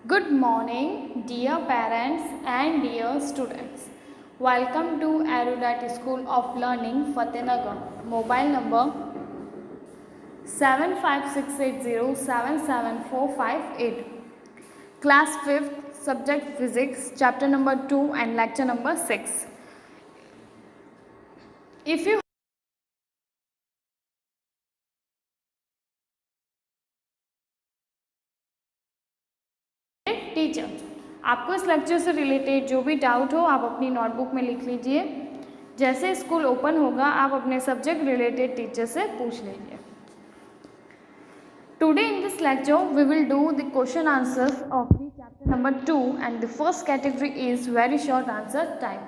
Good morning, dear parents and dear students. Welcome to Erudite School of Learning, Fatehnagar. Mobile number 7568077458. Class 5th, subject Physics, chapter number 2 and lecture number 6. If you teacher, आपको इस lecture से related जो भी doubt हो आप अपनी notebook में लिख लीजिए. जैसे स्कूल ओपन होगा आप अपने सब्जेक्ट रिलेटेड टीचर से पूछ लीजिए. Today in this lecture we will do the question answers of the chapter number 2 and the first category is very short answer type.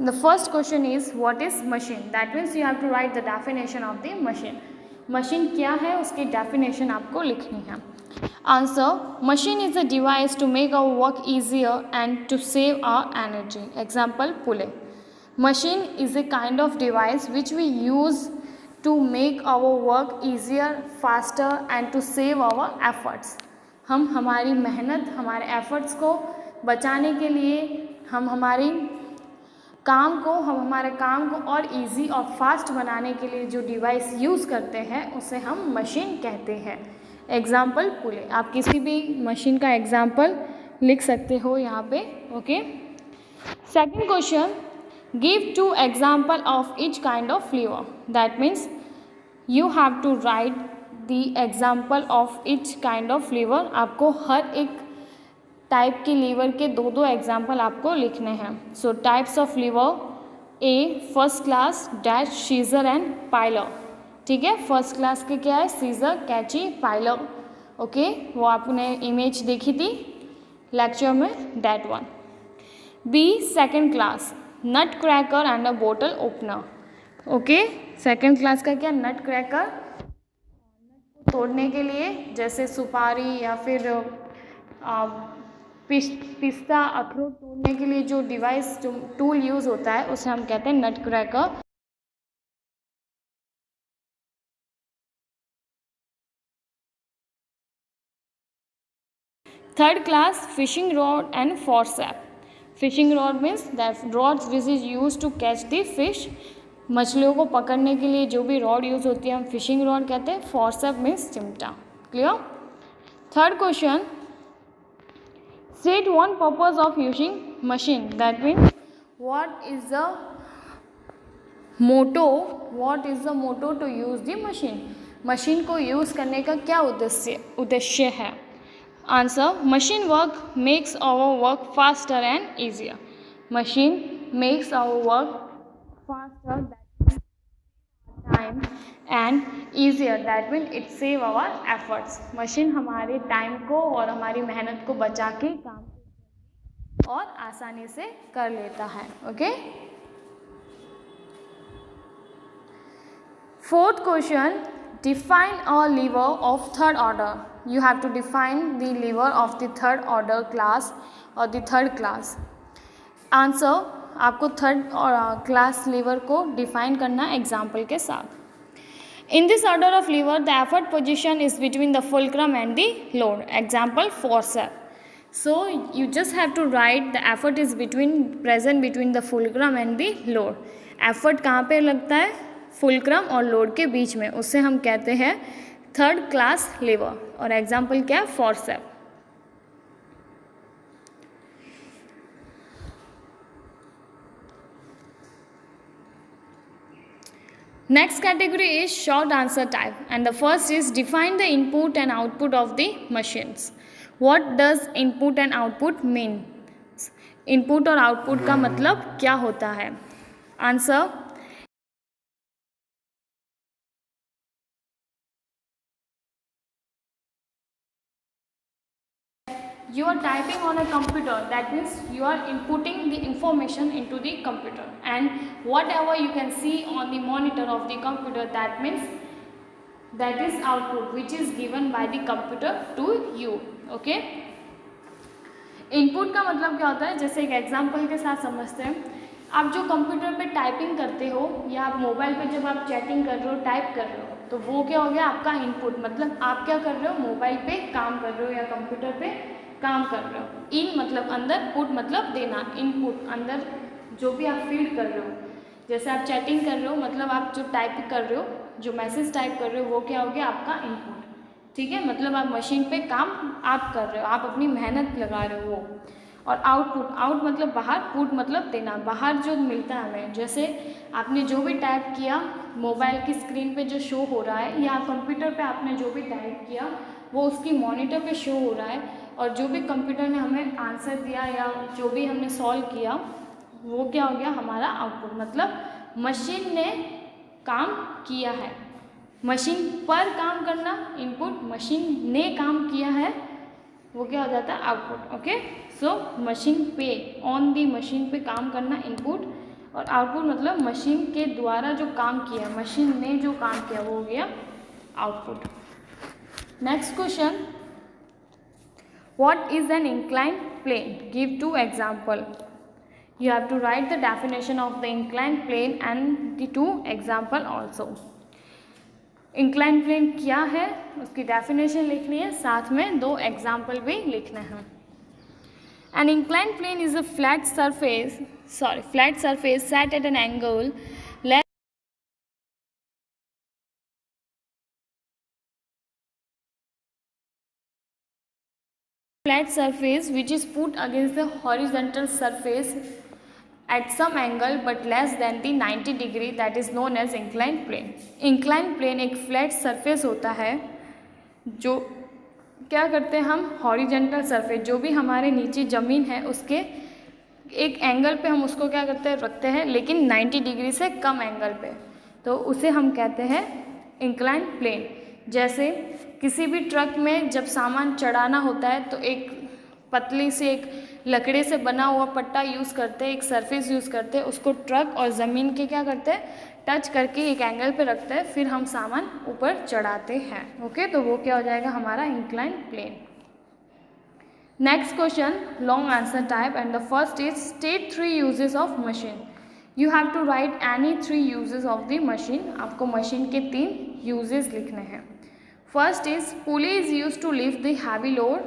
The first question is what is machine? That means you have to write the definition of the machine. Machine क्या है उसकी definition आपको लिखनी है. Answer: machine is a device to make our work easier and to save our energy. Example: pulley. Machine is a kind of device which we use to make our work easier, faster and to save our efforts. हम हमारी मेहनत, हमारे efforts को बचाने के लिए हम हमारे काम को और easy और fast बनाने के लिए जो डिवाइस यूज़ करते हैं उसे हम मशीन कहते हैं. एग्ज़ाम्पल पुले. आप किसी भी मशीन का एग्ज़ाम्पल लिख सकते हो यहाँ पे. Okay. Second question, give 2 example of each kind of lever. That means you have to write the example of each kind of lever. आपको हर एक टाइप की लीवर के 2 एग्जाम्पल आपको लिखने हैं. So types of lever: A first class, dash, scissor and plier. ठीक है. फर्स्ट क्लास के क्या है? सीजर, कैची, पाइलर. ओके. वो आपने इमेज देखी थी लेक्चर में, that one. B second class, nut cracker and a बोतल ओपनर. ओके. सेकंड क्लास का क्या? नट क्रैकर, तोड़ने के लिए जैसे सुपारी या फिर पिस्ता, अखरोट तोड़ने के लिए जो डिवाइस, जो टूल यूज़ होता है उसे हम कहते हैं नट cracker. Third class, fishing rod and forceps. Fishing rod means that rods which is used to catch the fish. मछलियों को पकड़ने के लिए जो भी रॉड यूज़ होती है हम फिशिंग रॉड कहते हैं. forceps means चिमटा. Clear. Third question, state one purpose of using machine. That means what is the motto to use the machine. Machine को यूज़ करने का क्या उद्देश्य है. Answer: machine work makes our work faster and easier. Machine makes our work faster, that means time, and easier, that means it save our efforts. Machine हमारे time को और हमारी मेहनत को बचा के काम और आसानी से कर लेता है. Okay. Fourth question, define a lever of third order. You have to define the lever of the third order class or the third class. Answer: आपको थर्ड क्लास लीवर को डिफाइन करना एग्जाम्पल के साथ. In this order of lever, the effort position is between the fulcrum and the load. Example: forceps. So you just have to write the effort is present between the fulcrum and the load. Effort कहाँ पे लगता है? Fulcrum और load के बीच में. उससे हम कहते हैं थर्ड क्लास लीवर. और एग्जाम्पल क्या है? forceps. Next category is short answer type, and the first is define the input and output of the machines. What does input and output mean? Input और output का मतलब क्या होता है? Answer: you are typing on a computer, that means you are inputting the information into the computer, and whatever you can see on the monitor of the computer, that means that is output which is given by the computer to you. Okay. Input का मतलब क्या होता है? जैसे एक example के साथ समझते हैं. आप जो कंप्यूटर पे टाइपिंग करते हो या आप मोबाइल पे जब आप चैटिंग कर रहे हो, टाइप कर रहे हो, तो वो क्या हो गया आपका इनपुट, मतलब आप क्या कर रहे हो, मोबाइल पे काम कर रहे हो या कंप्यूटर पे काम कर रहे हो। इन मतलब अंदर, पुट मतलब देना, इनपुट अंदर जो भी आप फीड कर रहे हो, जैसे आप चैटिंग कर रहे हो मतलब आप जो टाइप कर रहे हो, जो मैसेज टाइप कर रहे हो वो क्या हो गया आपका इनपुट। ठीक है, मतलब आप मशीन पे काम आप कर रहे हो, आप अपनी मेहनत लगा रहे हो वो। और आउटपुट, आउट मतलब बाहर, पुट मतलब देना, बाहर जो मिलता है हमें, जैसे आपने जो भी टाइप किया मोबाइल की स्क्रीन पे जो शो हो रहा है, या कंप्यूटर पे आपने जो भी टाइप किया वो उसकी मॉनिटर पे शो हो रहा है, और जो भी कंप्यूटर ने हमें आंसर दिया या जो भी हमने सॉल्व किया वो क्या हो गया हमारा आउटपुट, मतलब मशीन ने काम किया है। मशीन पर काम करना इनपुट, मशीन ने काम किया है वो क्या हो जाता है आउटपुट। ओके, सो मशीन पे, ऑन दी मशीन पे काम करना इनपुट, और आउटपुट मतलब मशीन के द्वारा जो काम किया, मशीन ने जो काम किया वो हो गया output. Next question, what is an inclined plane, give 2 example. You have to write the definition of the inclined plane and the 2 example also. Inclined plane क्या है उसकी definition लिखनी है, साथ में 2 example भी लिखना है। An inclined plane is a flat surface set at an angle less flat surface which is put against the horizontal surface at some angle but less than the 90 degree, that is known as inclined plane. Inclined plane एक flat surface होता है जो क्या करते हैं हम, horizontal surface जो भी हमारे नीचे ज़मीन है उसके एक एंगल पे हम उसको क्या करते हैं रखते हैं, लेकिन 90 डिग्री से कम एंगल पे, तो उसे हम कहते हैं इंक्लाइंड प्लेन। जैसे किसी भी ट्रक में जब सामान चढ़ाना होता है तो एक पतली से एक लकड़ी से बना हुआ पट्टा यूज़ करते हैं, एक सरफेस यूज़ करते हैं, उसको ट्रक और ज़मीन के क्या करते हैं टच करके एक एंगल पे रखते हैं, फिर हम सामान ऊपर चढ़ाते हैं। ओके, तो वो क्या हो जाएगा हमारा inclined plane. Next question, long answer type, and the first is state 3 uses of machine. You have to write any 3 uses of the machine. आपको मशीन के 3 यूजेस लिखने हैं। First is pulley is use to lift the heavy load,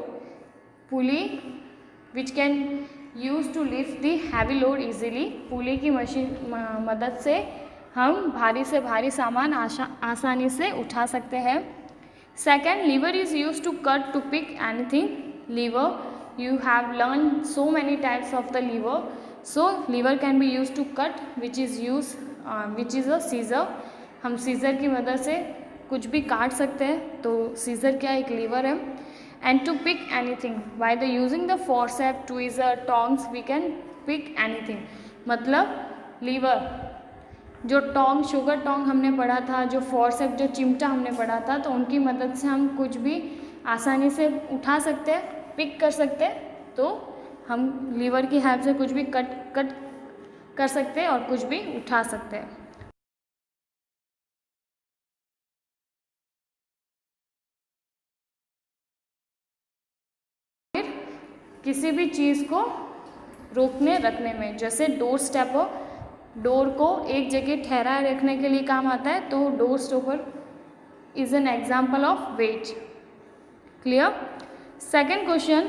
pulley which can use to lift the heavy load easily. Pulley की machine मदद से हम भारी से भारी सामान आसानी से उठा सकते हैं। Second, lever is use to cut to pick anything. Lever, you have learned so many types of the lever, so lever can be used to cut, which is a scissor. हम सीज़र की मदद से कुछ भी काट सकते हैं, तो सीज़र क्या एक लीवर है। And to pick anything, by the using the forcep, tweezer, tongs we can pick anything. मतलब लीवर, जो टोंग, शुगर टोंग हमने पढ़ा था, जो फोर्सेप, जो चिमटा हमने पढ़ा था, तो उनकी मदद से हम कुछ भी आसानी से उठा सकते हैं, पिक कर सकते हैं। तो हम लीवर की हेल्प से कुछ भी कट कर सकते हैं और कुछ भी उठा सकते हैं। फिर किसी भी चीज़ को रोकने रखने में, जैसे डोर स्टेपर, डोर को एक जगह ठहराए रखने के लिए काम आता है, तो door stopper is an example of weight. Clear? Second question,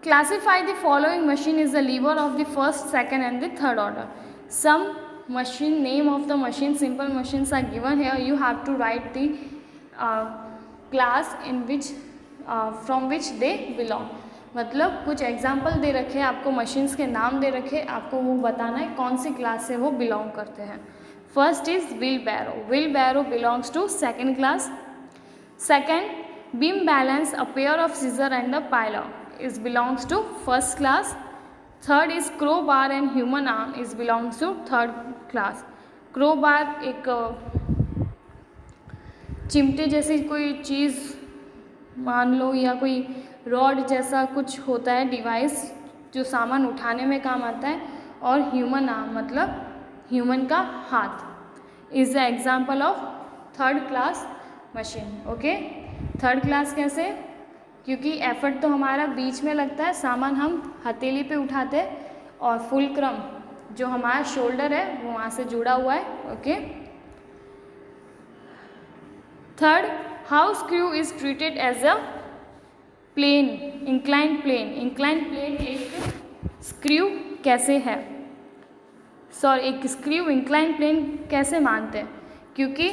classify the following machine is the lever of the first, second and the third order. Some machine, name of the machine, simple machines are given here. You have to write the class in which from which they belong. मतलब कुछ example दे रखे हैं आपको, machines के नाम दे रखे, आपको वो बताना है कौन सी क्लास से वो बिलोंग करते हैं। First is wheelbarrow, wheelbarrow belongs to second class. Second, beam balance, a pair of scissor and a piler, is belongs to first class. Third is crowbar and human arm, is belongs to third class. crowbar एक चिमटे जैसी कोई चीज़ मान लो, या कोई rod जैसा कुछ होता है डिवाइस जो सामान उठाने में काम आता है। और ह्यूमन आर्म मतलब ह्यूमन का हाथ, is the example of third class machine. Okay, third class कैसे? क्योंकि एफर्ट तो हमारा बीच में लगता है, सामान हम हथेली पे उठाते हैं, और फुलक्रम जो हमारा शोल्डर है वो वहाँ से जुड़ा हुआ है। Okay, third, how screw is treated as a plane, incline plane, incline plane एक स्क्रू कैसे है, एक स्क्रू इंक्लाइन प्लेन कैसे मानते हैं, क्योंकि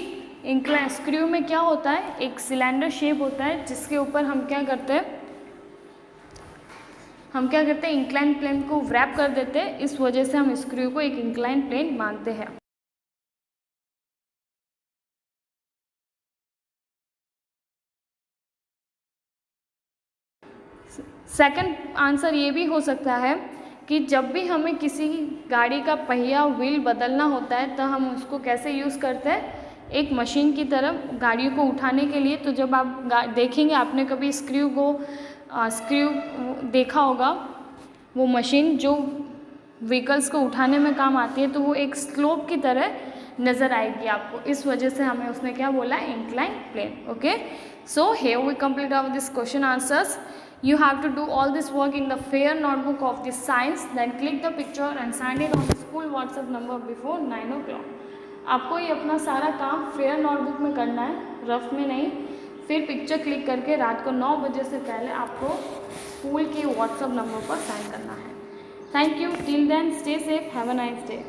इंक्लाइन स्क्रू में क्या होता है, एक सिलेंडर शेप होता है जिसके ऊपर हम क्या करते हैं इंक्लाइन प्लेन को व्रैप कर देते हैं, इस वजह से हम स्क्रू को एक इंक्लाइन प्लेन मानते हैं। सेकंड आंसर ये भी हो सकता है कि जब भी हमें किसी गाड़ी का पहिया व्हील बदलना होता है तो हम उसको कैसे यूज़ करते हैं, एक मशीन की तरह गाड़ियों को उठाने के लिए। तो जब आप देखेंगे, आपने कभी स्क्रू देखा होगा, वो मशीन जो व्हीकल्स को उठाने में काम आती है, तो वो एक स्लोप की तरह नज़र आएगी आपको, इस वजह से हमें उसने क्या बोला, incline plane. Okay, so here we complete our this question answers. You have to do all this work in the fair notebook of this science, then click the picture and send it on the school WhatsApp number before 9 o'clock. आपको ये अपना सारा काम fair notebook में करना है, rough में नहीं। फिर पिक्चर क्लिक करके रात को 9 बजे से पहले आपको स्कूल के WhatsApp नंबर पर सेंड करना है। Thank you, till then stay safe, have a nice day.